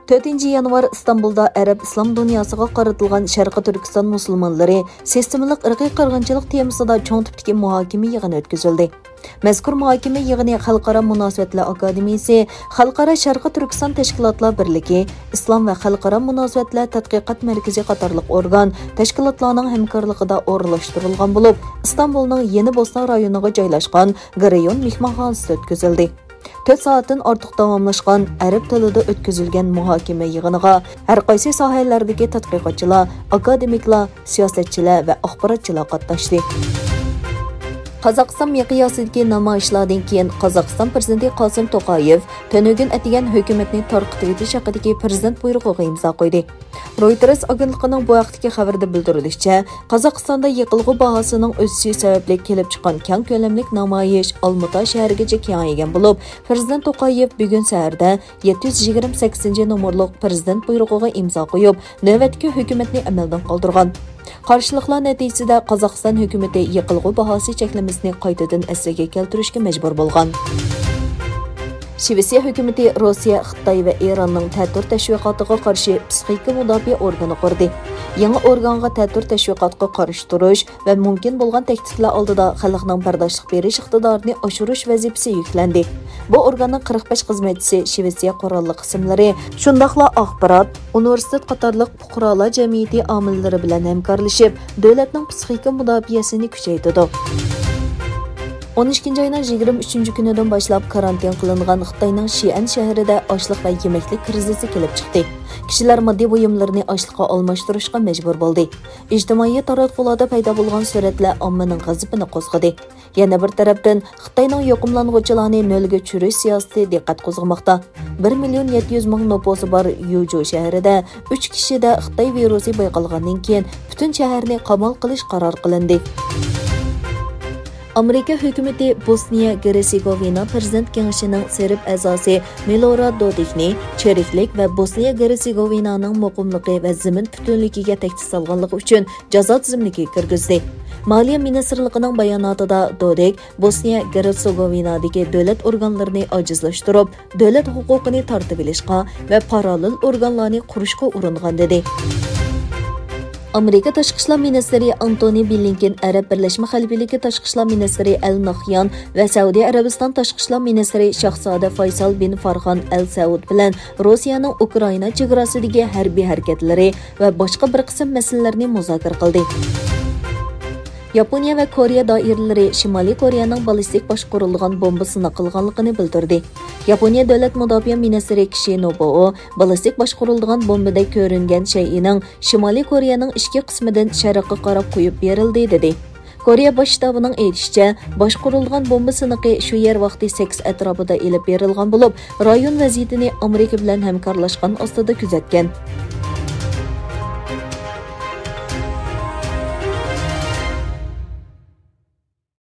4 yanvar İstanbulda Arab İslam dünyasıga qaratilgan Sharqi Turkiston musulmonlari sistemalik irqiy qirg'inchilik temasida cho'ng tipdagi muhokama yig'ini o'tkazildi. Mazkur muhokama yig'ini Xalqaro munosabatlar akademiyasi, Xalqaro Sharqi Turkiston tashkilotlar birligi, Islom va xalqaro munosabatlar tadqiqot markazi qatorliq organ tashkilotlarning hamkorligida o'rinlashtirilgan bo'lib, Istanbulning Yeni Bo'ston rayoniga joylashgan Garayon mehmonxonasida o'tkazildi. 4 soatdan ortiq davomlashgan arab tilida o'tkazilgan muhokama yig'iniga har qaysi sohalardagi tadqiqotchilar, akademiklar, siyosatchilar va axborotchilar qatnashdi. Qozog'iston miqyosidagi namoyishlardan keyin Qozog'iston prezidenti Qosim To'qayev Tönögün atigan hukumatni tarqatib etish haqidagi prezident buyrug'iga imzo qo'ydi. Reuters agentligining bu vaqtdagi xabarida bildirilishicha, Qozog'istonda yiqilg'i bahosining o'sishi sababli kelib chiqqan keng ko'lamli namoyish Olmuta shahrigacha kengaygan bo'lib, prezident To'qayev bugun saharda 728 nomerli prezident buyrug'iga imzo qo'yib, navbatdagi hukumatni amaldan qoldirgan. Qarshiliklar natijasida Qozog'iston hukumati yiqilg'i bahosi cheklamasini qaytadan asliga keltirishga majbur bo'lgan. Shvetsiya hukumati Rossiya, Xitoy va Eronning ta'tir tashviqotiga qarshi psixika mudofaa organi qurdi. Yangi organga ta'tir tashviqotga qarshi turish va mumkin bo'lgan tahdidlar oldida xalqning bardoshlik berish iqtidorini oshirish vazifasi yuklandi. Bu organning 45 xizmatchisi Shvetsiya qurolli qismlari, shundaqla axborot, universitet qatorliq fuqarolar jamiyati omillari bilan hamkorlashib, davlatning psixika mudofaasini kuchaytirdi. 12 ayning 23 kunidan boshlab karantin qilingan Xitoyning Xi'an shahrida ochliq va yemaklik krizisi kelib chiqdi. Kishilar moddiy buyumlarini ochliqqa almashtirishga majbur bo'ldi. Ijtimoiy tarmoqlarda paydo bo'lgan suratlar ommaning g'azabini qo'zg'adi. Yana bir tarafdan Xitoyning yoqimlanuvchilarni nolga tushirish siyosati diqqat qo'zg'amoqda. 1.700.000 nufusi bor Yuju shahrida 3 kishida Xitoy virusi bayqalgandan keyin butun shaharni qamal qilish qaror qilindi. Amerika hukumati Bosniya-Gersegovina prezident kengashining serb a'zosi Milorad Dodikni cheriklik va Bosniya-Gersegovinaning muqimligi va zamin butunligiga tahdid solganligi uchun jazo tizimiga kirgizdi. Moliya ministrligining bayonotida Dodik Bosniya-Gersegovinadagi davlat organlarini ojizlashtirib, davlat huquqini tortib olishga va parallel organlarni qurishga uringan dedi. Amerika Tashqi ishlar ministri Antony Blinken, Arab Birlashma Xalifaligi Tashqi ishlar ministri Al Nahyan va Saudiya Arabiston Tashqi ishlar ministri Shahzoda Faysal bin Farhan Al Saud bilan Rossiyaning Ukraina chegarasidagi harbiy harakatlari va boshqa bir qism masalalarni muzokara qildi. Yaponiya va Koreya doiralari Shimoliy Koreyaning ballistik boshqarilgan bombasini qilganligini bildirdi. Yaponiya davlat mudofaa ministri Kishi Nobuo ballistik boshqarilgan bombada ko'ringan shay'ining Shimoliy Koreyaning ichki qismidan sharqqa qarab qo'yib berildi dedi. Koreya bosh shtabining aytishicha, boshqarilgan bomba siniqi shu yer vaqti 8 atrofida elib berilgan bo'lib, rayon vaziyatini Amerika bilan hamkorlashgan ostida kuzatgan.